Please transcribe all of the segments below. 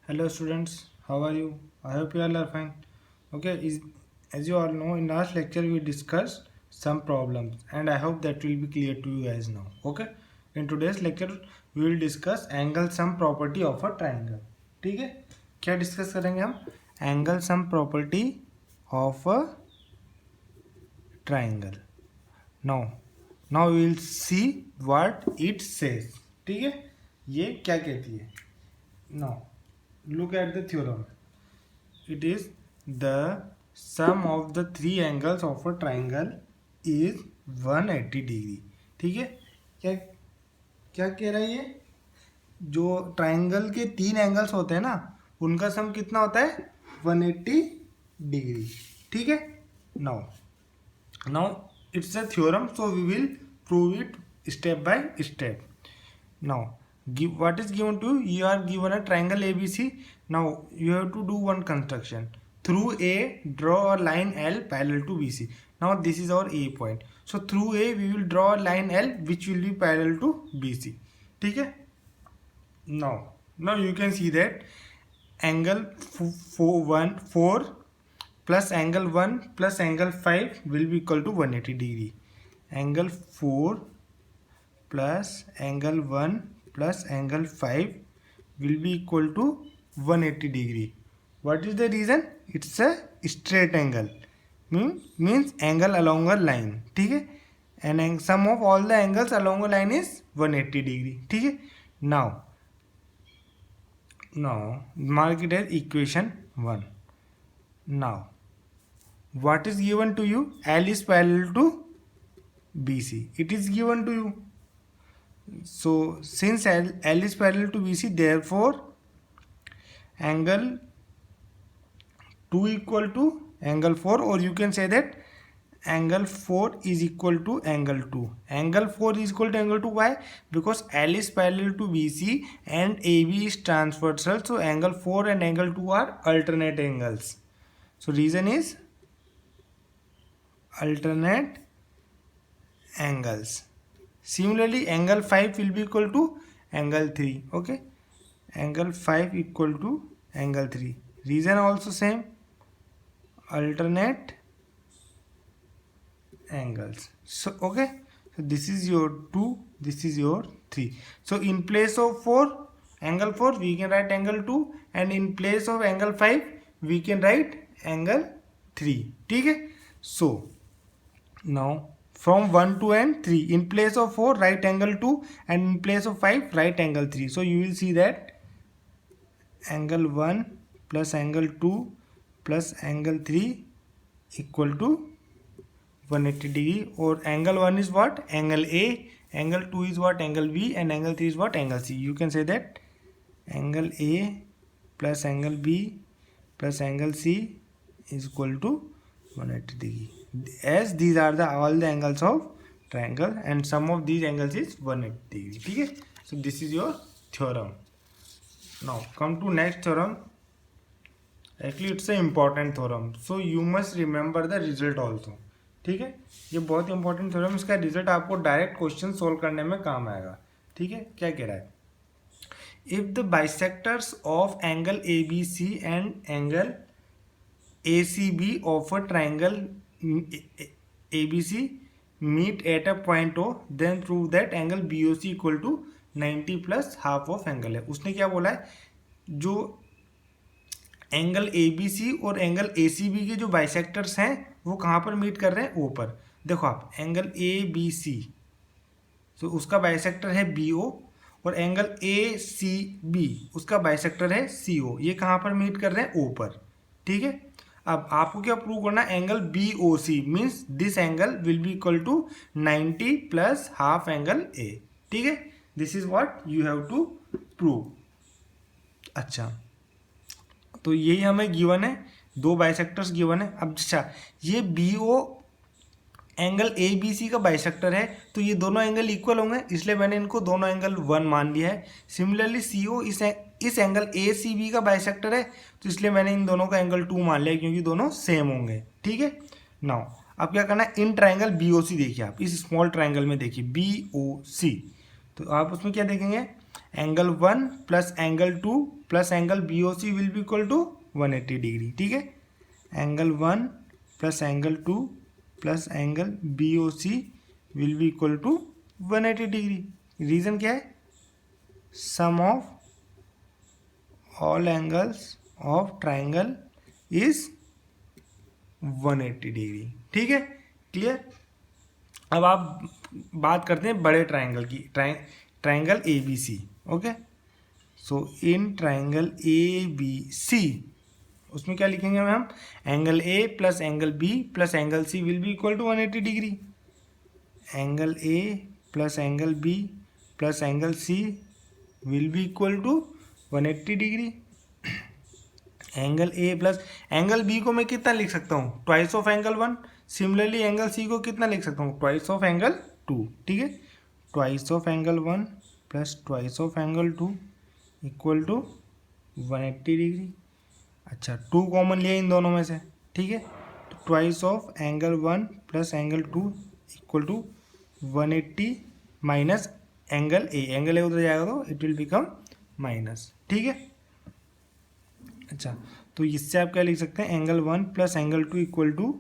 Hello students, how are you? I hope you all are fine. Okay, as you all know, in last lecture we discussed some problems and I hope that will be clear to you guys now. Okay, in today's lecture we will discuss angle sum property of a triangle. ठीक है, क्या discuss करेंगे हम? Angle sum property of a triangle. Now now we will see what it says. ठीक है, ये क्या कहती है. Now look at the theorem. It is the sum of the three angles of a triangle is 180 degree. ठीक है, क्या क्या कह रहा है ये? जो ट्राइंगल के तीन एंगल्स होते हैं ना, उनका सम कितना होता है? 180 डिग्री. ठीक है. Now it's a theorem, so we will prove it step by step. Now, what is given to you? You are given a triangle ABC. Now, you have to do one construction. Through A, draw a line L parallel to BC. Now, this is our A point. So, through A, we will draw a line L which will be parallel to BC. ठीक है? Now you can see that angle 4 plus angle 1 plus angle 5 will be equal to 180 degree. Angle 4 plus angle 1 plus angle 5 will be equal to 180 degree. What is the reason? It's a straight angle. Means angle along a line. ठीक है, and sum of all the angles along a line is 180 degree. ठीक है. Now mark it as equation 1. Now what is given to you? L is parallel to BC. It is given to you. So since L is parallel to BC, therefore angle 2 equal to angle 4, or you can say that angle 4 is equal to angle 2. Angle 4 is equal to angle 2. Why? Because L is parallel to BC and AB is transversal. So angle 4 and angle 2 are alternate angles. So reason is alternate angles. Similarly, angle 5 will be equal to angle 3. Okay, angle 5 equal to angle 3. Reason also same, alternate angles. So okay, so this is your 2, this is your 3. So in place of angle 4 we can write angle 2, and in place of angle 5 we can write angle 3. ठीक है. So now from 1, 2 and 3, in place of 4 write angle 2, and in place of 5 write angle 3. So you will see that angle 1 plus angle 2 plus angle 3 equal to 180 degree. Or angle 1 is what? Angle A. Angle 2 is what? Angle B. And angle 3 is what? Angle C. You can say that angle A plus angle B plus angle C is equal to 180 degree. As these are all the angles of triangle, and sum of these angles is 180 degree. ठीक है. So this is your theorem. Now come to next theorem. Actually it's an important theorem, so you must remember the result also. ठीक है, ये बहुत important theorem. इसका result आपको direct question solve करने में काम आएगा. ठीक है, क्या कह रहा है? If the bisectors of angle ABC and angle ACB of a triangle ABC meet at a point O, then prove that angle BOC equal to 90 plus half of angle है. उसने क्या बोला है? जो एंगल ABC और angle ACB के जो bisectors हैं वो कहाँ पर मीट कर रहे हैं? O पर. देखो आप, एंगल ABC तो उसका बाइसेक्टर है BO, और एंगल ACB उसका बाइसेक्टर है CO. ये कहाँ पर मीट कर रहे हैं? O पर. ठीक है. अब आपको क्या प्रूव करना है? Angle BOC means this angle will be equal to 90 plus half angle A. ठीक है, this is what you have to prove. अच्छा, तो यही हमें गिवन है, दो बाइसेक्टर्स गिवन है. अब अच्छा, ये BO एंगल ABC का बाइसेक्टर है, तो ये दोनों एंगल इक्वल होंगे, इसलिए मैंने इनको दोनों एंगल 1 मान लिया है. सिमिलरली CO इस एंगल ACB का बाइसेक्टर है, तो इसलिए मैंने इन दोनों का एंगल 2 मान लिया, क्योंकि दोनों सेम होंगे. ठीक है. नाउ अब क्या करना है? इन ट्राइंगल BOC देखिए आप, इस स्मॉल ट्राइंगल में देखिए BOC, तो आप उसमें क्या देखेंगे? Angle 1 plus angle 2 plus angle BOC will be equal to 180 degree, ठीक है। Angle 1 plus angle 2 plus angle BOC will be equal to 180 degree. Reason क्या है? Sum of all angles of triangle is 180 degree, ठीक है, clear. अब आप बात करते हैं बड़े ट्राइंगल की, triangle ABC, okay. So in triangle ABC उसमें क्या लिखेंगे हम? Angle A plus angle B plus angle C will be equal to 180 degree. Angle A plus angle B plus angle C will be equal to 180 degree. Angle A plus angle B को मैं कितना लिख सकता हूँ? Twice of angle 1। Similarly angle C को कितना लिख सकता हूँ? ट्वाइस ऑफ एंगल 2, ठीक है। Twice of angle 1 plus twice of angle 2 equal to 180 degree. अच्छा, 2 कॉमन लिया इन दोनों में से, ठीक है। तो twice of angle 1 plus angle 2 equal to 180 minus angle A। Angle A उधर जाएगा तो इट विल बिकम माइनस, ठीक है। अच्छा, तो इससे आप क्या लिख सकते हैं? Angle 1 plus angle 2 equal to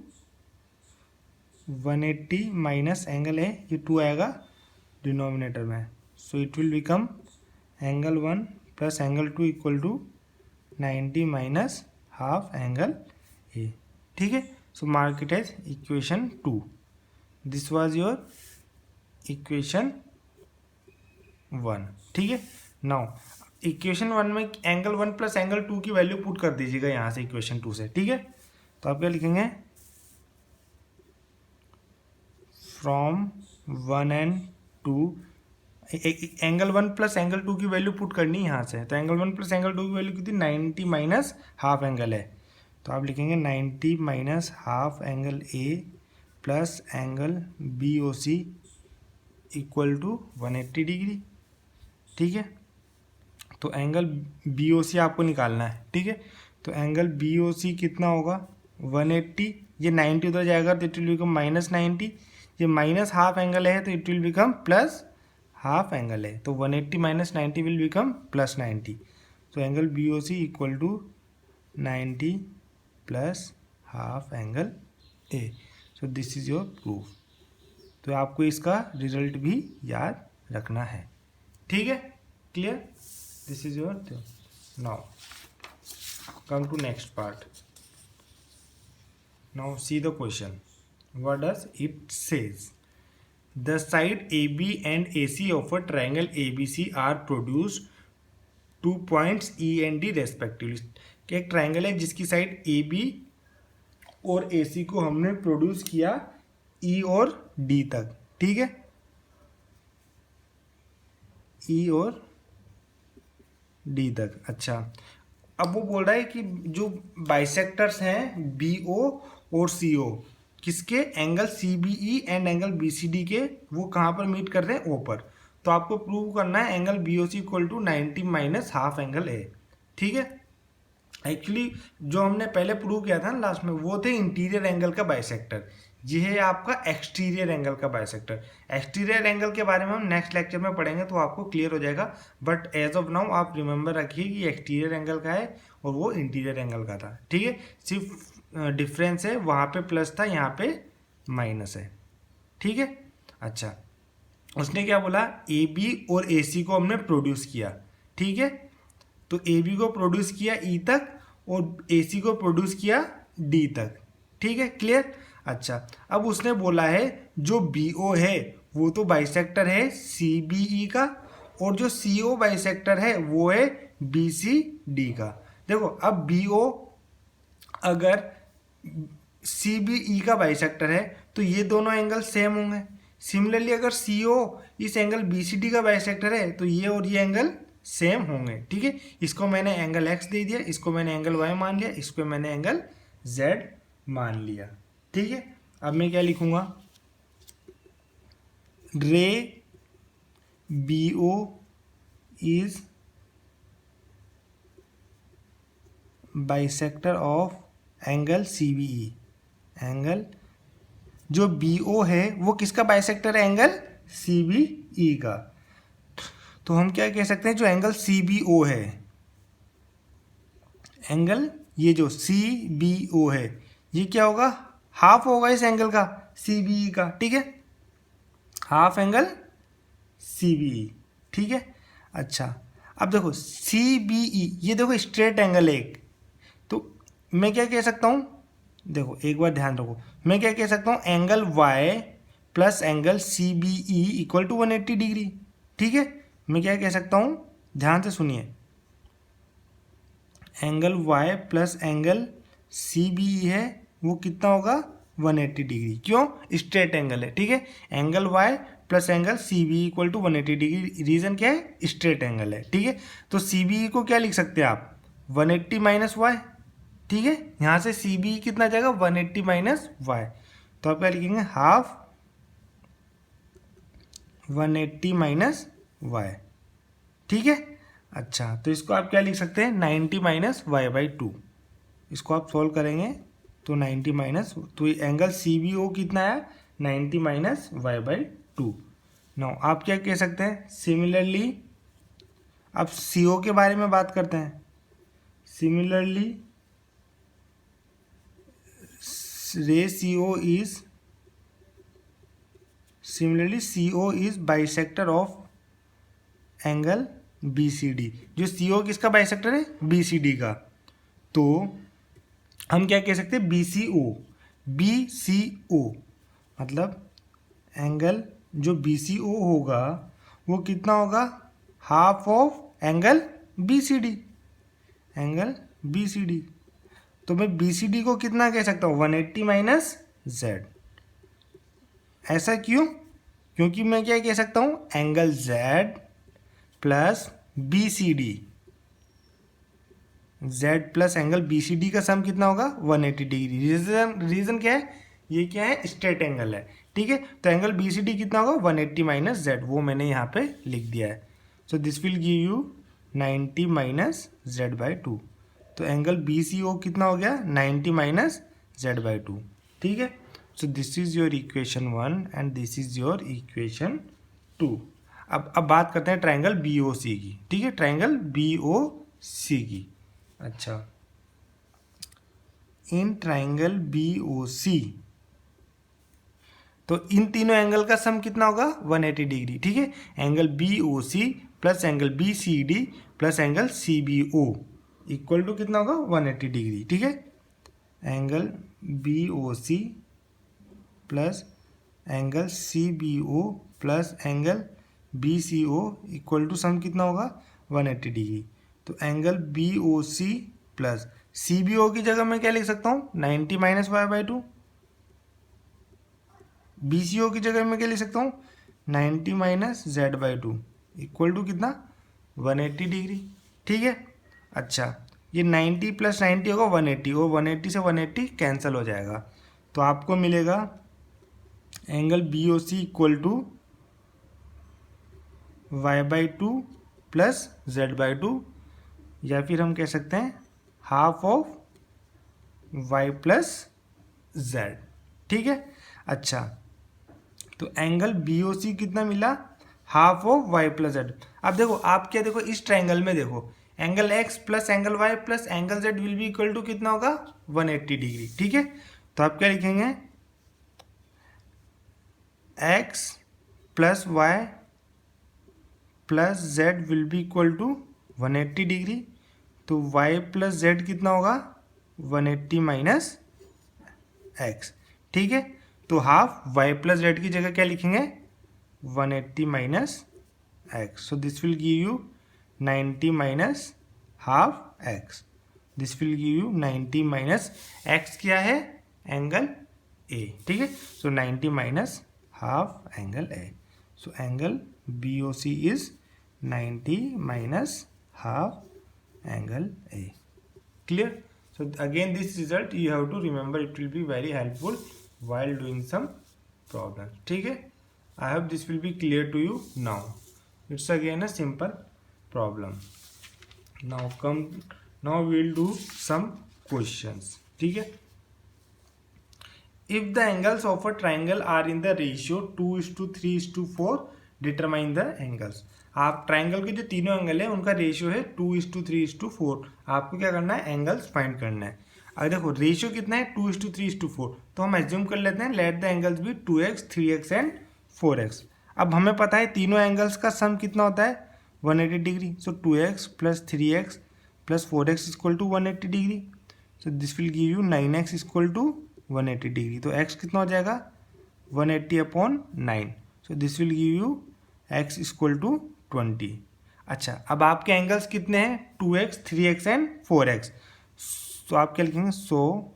180 minus angle A, ये 2 आएगा डिनोमिनेटर में, so it will become angle 1 plus angle 2 equal to 90 minus half angle A, ठीक है। So mark it as equation 2। This was your equation 1, ठीक है। Now equation 1 में angle 1 plus angle 2 की value put कर दीजिएगा यहाँ से इक्वेशन 2 से, ठीक है। तो आप क्या लिखेंगे? From 1 and 2 angle 1 plus angle 2 की वैल्यू पुट करनी है यहाँ से। तो एंगल 1 प्लस एंगल 2 की वैल्यू कितनी? 90 माइनस हाफ एंगल है, तो आप लिखेंगे 90 minus half angle A plus angle BOC equal to 180 degree, ठीक है। तो एंगल BOC आपको निकालना है, ठीक है। तो एंगल BOC कितना होगा? 180। ये 90 उधर जाएगा तो इट विल बिकम माइनस 90। ये माइनस हाफ एंगल है तो it will become plus half angle है, तो 180 माइनस 90 विल बिकम प्लस 90। तो angle BOC equal to 90 plus half angle A। So this is your proof. तो आपको इसका रिजल्ट भी याद रखना है, ठीक है, clear. This is your now come to next part. Now see the question, what does it says? The side AB and AC of a triangle ABC are produced 2 points E and D respectively। कि एक triangle है जिसकी side AB और AC को हमने produce किया E और D तक, ठीक है, E और D तक। अच्छा, अब वो बोल रहा है कि जो बाइसेक्टर्स हैं BO और CO किसके? Angle CBE and angle BCD के, वो कहाँ पर मीट कर रहे हैं? O पर। तो आपको प्रूव करना है angle BOC equal to 90 minus half angle A, ठीक है। एक्चुअली जो हमने पहले प्रूव किया था ना लास्ट में, वो थे इंटीरियर एंगल का बाइसेक्टर, ये है आपका एक्सटीरियर एंगल का बाइसेक्टर। एक्सटीरियर एंगल के बारे में हम नेक्स्ट लेक्चर में पढ़ेंगे तो आपको क्लियर हो जाएगा, बट एज ऑफ नाउ आप रिमेंबर रखिए कि एक्सटीरियर एंगल का है और वो इंटीरियर एंगल का था, ठीक है। सिर्फ डिफरेंस है, वहाँ पे प्लस था, यहाँ पे माइनस है, ठीक है। अच्छा, उसने क्या बोला? AB और AC को हमने प्रोड्यूस किया, ठीक है। तो AB को प्रोड्यूस किया E तक और AC को प्रोड्यूस किया D तक, ठीक है, क्लियर। अच्छा, अब उसने बोला है जो BO है वो तो बाइसेक्टर है CBE का, और जो CO बाइसेक्टर है वो है BCD का। देखो, अब BO अगर CBE का बाइसेक्टर है तो ये दोनों एंगल सेम होंगे। सिमिलरली अगर CO इस एंगल BCD का बाइसेक्टर है तो ये और ये एंगल सेम होंगे, ठीक है। इसको मैंने एंगल X दे दिया, इसको मैंने एंगल Y मान लिया, इसको मैंने एंगल Z मान लिया, ठीक है। अब मैं क्या लिखूंगा? रे BO is bisector of angle CBE। Angle जो BO है वो किसका बाइसेक्टर है? एंगल CBE का। तो हम क्या कह सकते हैं, जो एंगल सी बी ओ है, एंगल ये जो सी बी ओ है, ये क्या होगा, हाफ होगा इस एंगल का, सी बी ई का, ठीक है, half angle C B E, ठीक है। अच्छा, अब देखो सी बी ई, ये देखो स्ट्रेट एंगल है एक, तो मैं क्या कह सकता हूँ, देखो एक बार ध्यान रखो, मैं क्या कह सकता हूँ, angle Y plus angle C B E equal to 180 degree, ठीक है। मैं क्या कह सकता हूँ, ध्यान से सुनिए, angle Y plus angle C B E है, वो कितना होगा, 180 डिग्री, क्यों, स्ट्रेट एंगल है, ठीक है। Angle Y plus angle C B equal to 180 degree, reason क्या है, स्ट्रेट एंगल है, ठीक है। तो सी बी को क्या लिख सकते हैं आप, 180 माइनस वाई, ठीक है। यहाँ से सी बी कितना जाएगा, 180 माइनस वाई, तो आप क्या लिखेंगे, हाफ 180 माइनस वाई, ठीक है। अच्छा, तो इसको आप क्या लिख सकते हैं, 90 माइनस वाई बाई 2, इसको आप सॉल्व करेंगे तो 90 माइनस, तो एंगल सी बी ओ कितना है, 90 माइनस वाई बाई 2। नाउ आप क्या कह सकते हैं, सिमिलरली अब सी ओ के बारे में बात करते हैं। Similarly ray C O is, similarly C O is bisector of angle B C D, जो सी ओ किसका बाइसेक्टर है, बी सी डी का, तो हम क्या कह सकते हैं, बी सी ओ, बी सी ओ मतलब एंगल जो बी सी ओ होगा वो कितना होगा, half of angle B C D, angle B C D, तो मैं बी सी डी को कितना कह सकता हूँ, 180 माइनस जेड। ऐसा क्यों, क्योंकि मैं क्या कह सकता हूँ, angle Z plus B C D, Z plus angle B C D का सम कितना होगा, 180 डिग्री। रीजन क्या है, ये क्या है, स्ट्रेट एंगल है, ठीक है। तो एंगल बी सी डी कितना होगा, 180 माइनस जेड, वो मैंने यहाँ पे लिख दिया है। सो this will give you 90 minus Z by 2, तो एंगल बी सी ओ कितना हो गया, 90 माइनस जेड बाई 2, ठीक है। सो this is your equation 1 and this is your equation 2। अब बात करते हैं ट्राइंगल बी ओ सी की, ठीक है, ट्राइंगल बी ओ सी की। अच्छा, इन ट्राइंगल बी ओ सी, तो इन तीनों एंगल का सम कितना होगा, 180 डिग्री, ठीक है। Angle B O C plus angle B C D plus angle C B O equal to कितना होगा, 180 डिग्री, ठीक है। Angle B O C plus angle C B O plus angle B C O equal to sum कितना होगा, 180 degree. तो angle B O C plus C B O की जगह मैं क्या लिख सकता हूँ, 90 minus Y by 2, B C ओ की जगह मैं क्या लिख सकता हूँ, 90 minus Z by 2 equal to कितना, 180 डिग्री, ठीक है। अच्छा, ये 90 प्लस 90 होगा 180, और 180 से 180 कैंसिल हो जाएगा, तो आपको मिलेगा angle B O C equal to Y by 2 plus Z by 2, या फिर हम कह सकते हैं half of Y plus Z, ठीक है। अच्छा, तो एंगल बी ओ सी कितना मिला, half of Y plus Z. अब देखो आप क्या, देखो इस ट्राइंगल में देखो, angle X plus angle Y plus angle Z will be equal to कितना होगा, 180 डिग्री, ठीक है। तो आप क्या लिखेंगे, X plus Y plus Z will be equal to 180 degree, तो वाई प्लस जेड कितना होगा, 180 माइनस एक्स, ठीक है। तो हाफ वाई प्लस जेड की जगह क्या लिखेंगे, 180 minus X, so this will give you 90 minus half X, this will give you 90 minus X क्या है, एंगल ए, ठीक है। So 90 minus half angle A, so angle B O C is 90 minus half angle A. Clear? So again this result you have to remember, it will be very helpful while doing some problems. ठीक है, I hope this will be clear to you now. It's again a simple problem. Now we will do some questions. ठीक है, if the angles of a triangle are in the ratio 2:3:4, determine the angles. आप triangle के जो तीनों angle है उनका ratio है 2:3:4। आपको क्या करना है, एंगल्स फाइंड करना है। अब देखो रेशियो कितना है 2:3:4, तो हम एज्यूम कर लेते हैं लेट द एंगल्स भी 2x, 3x एंड 4x। अब हमें पता है तीनों एंगल्स का सम कितना होता है 180 degree. So 2x + 3x + 4x = 180 degree. So this will give you 9x = 180 degree. तो x कितना हो जाएगा 180/9। सो this will give you x = 20। अच्छा, अब आपके एंगल्स कितने हैं 2x, 3x एंड 4x। तो आप क्या लिखेंगे, सो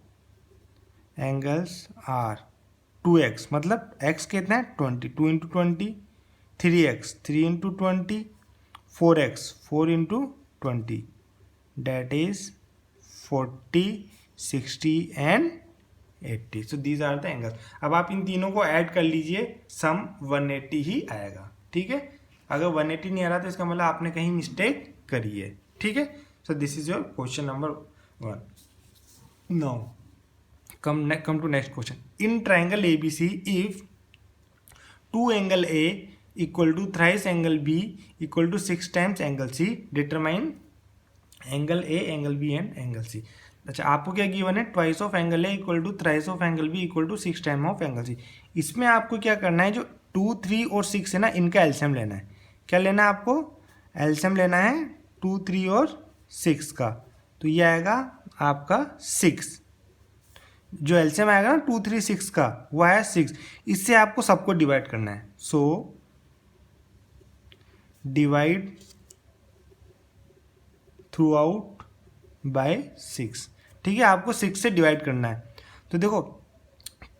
एंगल्स आर 2x मतलब x कितना है 20, 2 × 20, 3x 3 × 20, 4x 4 × 20, that is 40, 60 and 80। So these are the angles. अब आप इन तीनों को ऐड कर लीजिए, सम 180 ही आएगा। ठीक है, अगर 180 नहीं आ रहा तो इसका मतलब आपने कहीं मिस्टेक करी है। ठीक है, सो this is your question number 1। Now come to next question. In triangle ABC, if 2 angle A equal to thrice angle B equal to 6 times angle C, determine angle A, angle B and angle C. अच्छा, आपको क्या given है, twice of angle A equal to thrice of angle B equal to 6 time of angle C. इसमें आपको क्या करना है, जो 2, 3 और 6 है ना, इनका एलसीएम लेना है। क्या लेना है आपको, एलसीएम लेना है 2, 3 और 6 का। तो ये आएगा आपका 6। जो एलसीएम आएगा ना 2, 3, 6 का, वो है 6। इससे आपको सबको डिवाइड करना है। So divide through out by 6। ठीक है, आपको 6 से डिवाइड करना है। तो देखो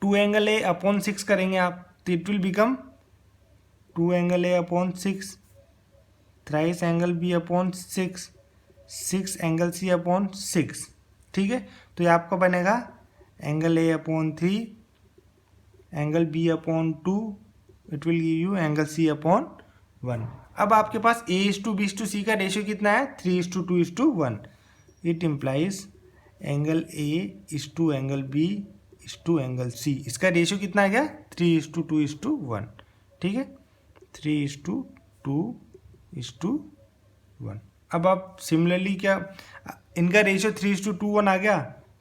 2 एंगल ए अपॉन 6 करेंगे आप, तो it will become 2 angle A upon 6, thrice angle B upon 6, 6 angle C upon 6। ठीक है, तो ये आपका बनेगा angle A upon 3, angle B upon 2, it will give you angle C upon 1। अब आपके पास A:B:C का रेशियो कितना है 3:2:1। It implies angle A is to angle B is to angle C. इसका रेशियो कितना आ गया 3:2:1। ठीक है, 3:2:1। अब आप सिमिलरली क्या, इनका रेशियो 3:1 आ गया,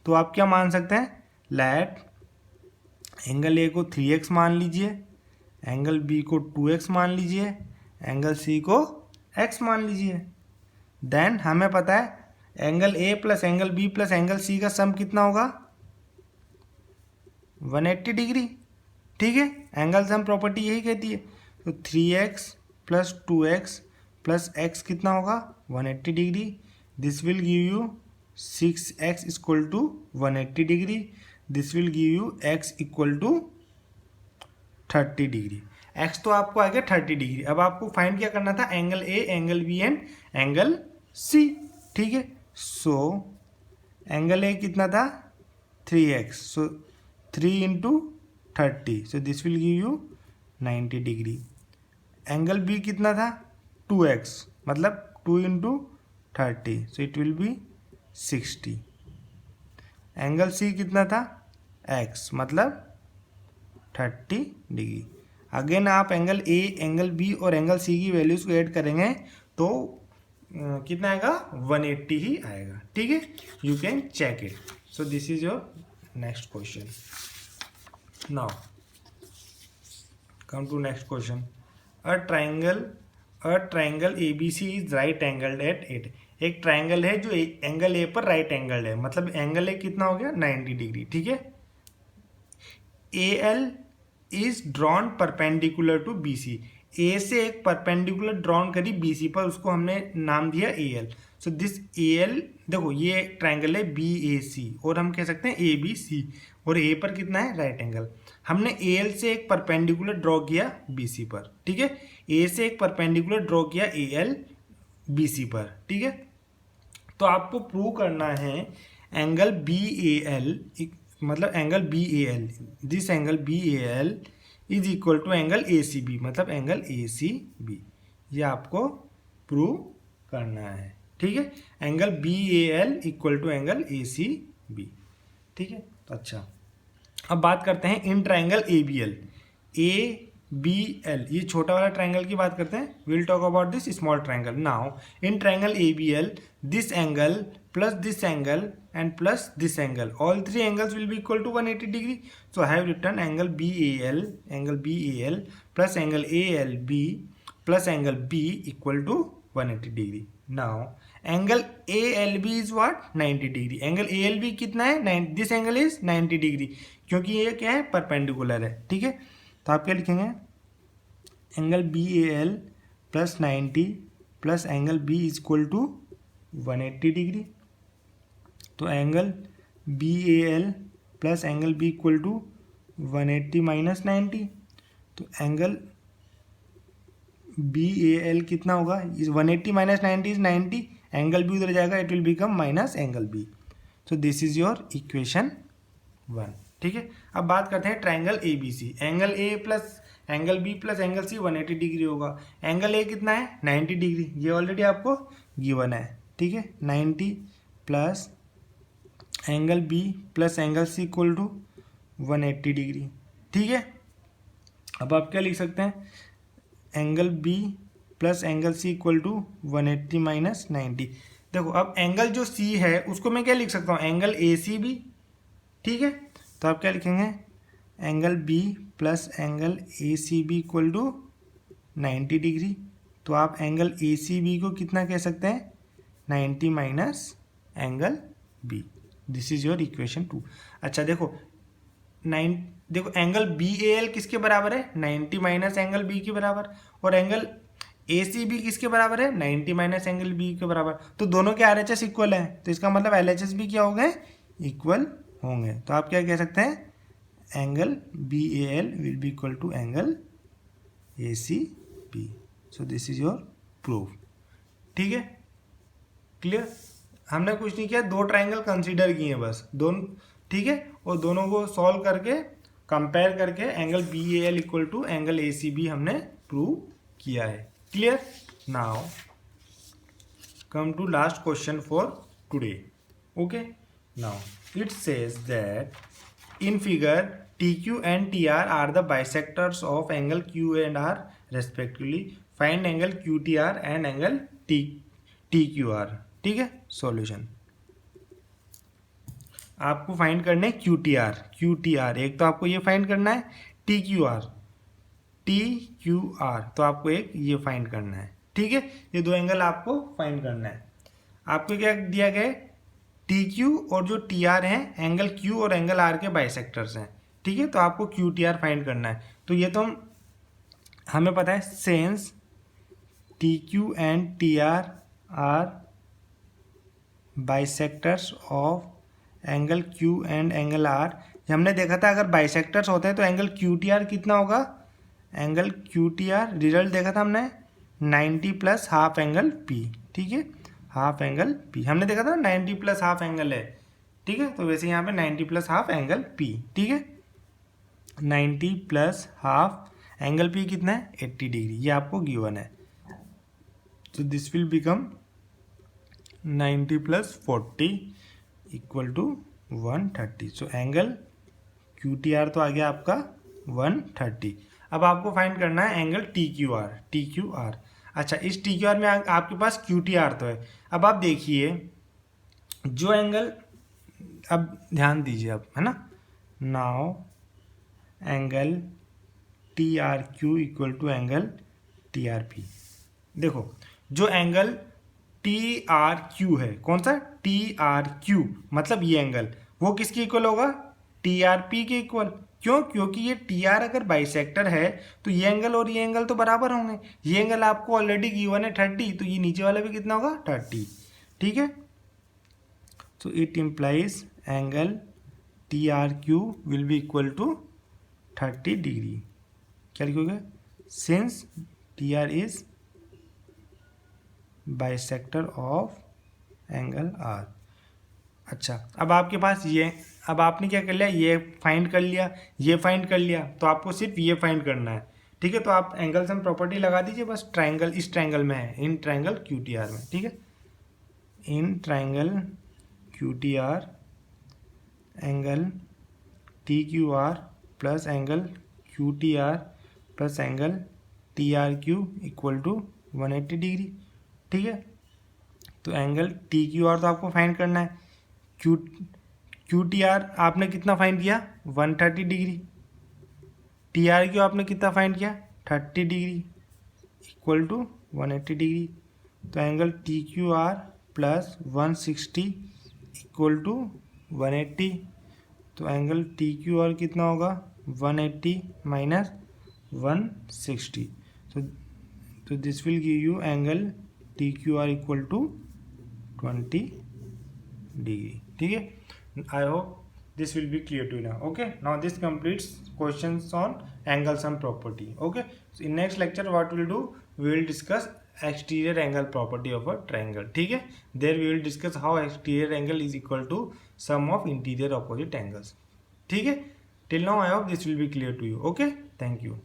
तो आप क्या मान सकते हैं, लेट एंगल ए को 3x मान लीजिए, एंगल बी को 2x मान लीजिए, एंगल सी को x मान लीजिए। देन हमें पता है angle A plus angle B plus angle C का सम कितना होगा 180 डिग्री। ठीक है, एंगल सम प्रॉपर्टी यही कहती है। तो 3x + 2x + x कितना होगा 180 degree. This will give you 6x = 180 degree. This will give you x = 30 degree. x तो आपको आ गया 30 डिग्री। अब आपको फाइंड क्या करना था, angle A, angle B and angle C. ठीक है, सो एंगल ए कितना था 3x, so 3 × 30, so this will give you 90 degree. Angle B कितना था 2x, मतलब 2 × 30, so it will be 60। Angle C कितना था x, मतलब 30 डिग्री। अगेन आप एंगल ए, एंगल बी और एंगल सी की वैल्यूज को ऐड करेंगे तो कितना आएगा 180 ही आएगा। ठीक है, you can check it. So this is your next question. Now come to next question. A triangle ABC is right angled at it. एक ट्राइंगल है जो एंगल ए पर राइट एंगल्ड है, मतलब एंगल ए कितना हो गया 90 डिग्री। ठीक है, AL is drawn perpendicular to BC। A से एक परपेंडिकुलर ड्रॉन करी BC पर, उसको हमने नाम दिया AL। सो दिस AL, देखो ये ट्राइंगल है BAC और हम कह सकते हैं ABC, और A पर कितना है राइट एंगल। हमने AL से एक परपेंडिकुलर ड्रॉ किया BC पर। ठीक है, A से एक परपेंडिकुलर ड्रॉ किया AL BC पर। ठीक है, तो आपको प्रूव करना है एंगल BAL, मतलब angle BAL, this angle BAL is equal to angle ACB, मतलब एंगल ACB। ये आपको प्रूव करना है। ठीक है, angle BAL equal to angle ACB। ठीक है, तो अच्छा अब बात करते हैं in triangle ABL। B L, ये छोटा वाला ट्राइंगल की बात करते हैं. Will talk about this small triangle. Now in triangle A B L, this angle plus this angle and plus this angle, all three angles will be equal to 180 degree. So I have written angle B A L plus angle A L B plus angle B equal to 180 degree. Now angle A L B is what, 90 degree. Angle A L B कितना है, this angle is 90 degree, क्योंकि ये क्या है, perpendicular है. ठीक है, तो आप क्या लिखेंगे, angle B A L plus 90 plus angle B is equal to 180 degree. तो angle B A L plus angle B equal to 180 minus 90. तो एंगल बी ए एल कितना होगा, is 180 minus 90 is 90. Angle B उधर जाएगा, it will become minus angle B. So this is your equation 1. ठीक है, अब बात करते हैं triangle A B C. Angle A plus angle B plus angle C 180 degree होगा. एंगल ए कितना है, 90 डिग्री, ये ऑलरेडी आपको गिवन है. ठीक है, 90 plus angle B plus angle C equal to 180 degree. ठीक है, अब आप क्या लिख सकते हैं, angle B plus angle C equal to 180 minus 90. देखो अब एंगल जो सी है उसको मैं क्या लिख सकता हूँ, एंगल ए सी बी. ठीक है, तो आप क्या लिखेंगे, angle B plus angle A C B equal to 90 degree. तो आप एंगल ए सी बी को कितना कह सकते हैं, 90 minus angle B. This is your equation 2. अच्छा देखो देखो एंगल बी ए एल किसके बराबर है, 90 माइनस एंगल बी के बराबर, और एंगल ए सी बी किसके बराबर है, 90 माइनस एंगल बी के बराबर. तो दोनों के आर एच एस इक्वल है, तो इसका मतलब एल एच एस भी क्या हो गए, इक्वल होंगे. तो आप क्या कह सकते हैं, angle B A L will be equal to angle A C B. So this is your proof. ठीक है, क्लियर. हमने कुछ नहीं किया, दो ट्राइंगल कंसीडर किए बस, दोनों. ठीक है, और दोनों को सॉल्व करके कंपेयर करके angle B A L equal to angle A C B हमने प्रूव किया है. Clear. Now come to last question for today. Okay, now it says that in figure T Q and T R are the bisectors of angle Q and R respectively. Find angle Q T R and angle T Q R. ठीक है, solution आपको find करना है Q T are. एक तो आपको ये find करना है टी क्यू आर, तो आपको एक ये फाइंड करना है. ठीक है, ये दो एंगल आपको फाइंड करना है. आपको क्या दिया गया है, टी क्यू और जो टी आर है, एंगल क्यू और एंगल आर के बाइसेक्टर्स हैं. ठीक है, तो आपको क्यू टी आर फाइंड करना है. तो ये तो हमें पता है, since T Q and T R bisectors of angle Q and angle R. हमने देखा था अगर बाइसेक्टर्स होते हैं तो एंगल क्यू टी आर कितना होगा, angle Q T are result देखा था हमने 90 प्लस हाफ एंगल पी. ठीक है, हाफ एंगल पी हमने देखा था, 90 प्लस हाफ एंगल है. ठीक है, तो वैसे यहाँ पे 90 प्लस हाफ एंगल पी. ठीक है, 90 प्लस हाफ एंगल पी कितना है, 80 डिग्री, ये आपको गिवन है. तो this will become 90 plus 40 equal to 130. So angle Q T R तो आ गया आपका 130. अब आपको फाइंड करना है एंगल टी क्यू आर. अच्छा, इस टी क्यू आर में आपके पास क्यू टी आर तो है. अब आप देखिए जो एंगल, अब ध्यान दीजिए अब, है ना. Now angle T R Q equal to angle T R P. देखो जो एंगल टी आर क्यू है, कौन सा, टी आर क्यू, मतलब ये एंगल, वो किसके इक्वल होगा, टी आर पी के इक्वल. क्यों, क्योंकि ये टी आर अगर बाइसेक्टर है तो ये एंगल और ये एंगल तो बराबर होंगे. ये एंगल आपको ऑलरेडी गिवन है 30, तो ये नीचे वाला भी कितना होगा, 30. ठीक है, so it implies angle T R Q will be equal to 30 degree. क्या लिखोगे, since T R is bisector of angle R. अच्छा, अब आपके पास ये, अब आपने क्या कर लिया, ये फाइंड कर लिया, ये फाइंड कर लिया, तो आपको सिर्फ ये फाइंड करना है. ठीक है, तो आप एंगल सम प्रॉपर्टी लगा दीजिए बस. ट्राइंगल इस ट्राइंगल में है, in triangle Q T R में. ठीक है, in triangle Q T R angle T Q R plus angle Q T R plus angle T R Q equal to 180 degree. ठीक है, तो एंगल टी क्यू आर तो आपको find करना है। क्यू टी आर आपने कितना फाइंड किया 130 डिग्री, टी आर क्यू आपने कितना फाइंड किया 30 डिग्री इक्वल टू 180 डिग्री। तो angle T Q R plus 160 equal to 180। तो एंगल टी क्यू आर कितना होगा 180 माइनस 160। तो this will give you angle T Q R equal to 20 degree. ठीक है, I hope this will be clear to you now. Okay, now this completes questions on angles and property. Okay, so in next lecture what we'll do, we will discuss exterior angle property of a triangle. ठीक है, there we will discuss how exterior angle is equal to sum of interior opposite angles. ठीक है, till now I hope this will be clear to you. Okay, thank you.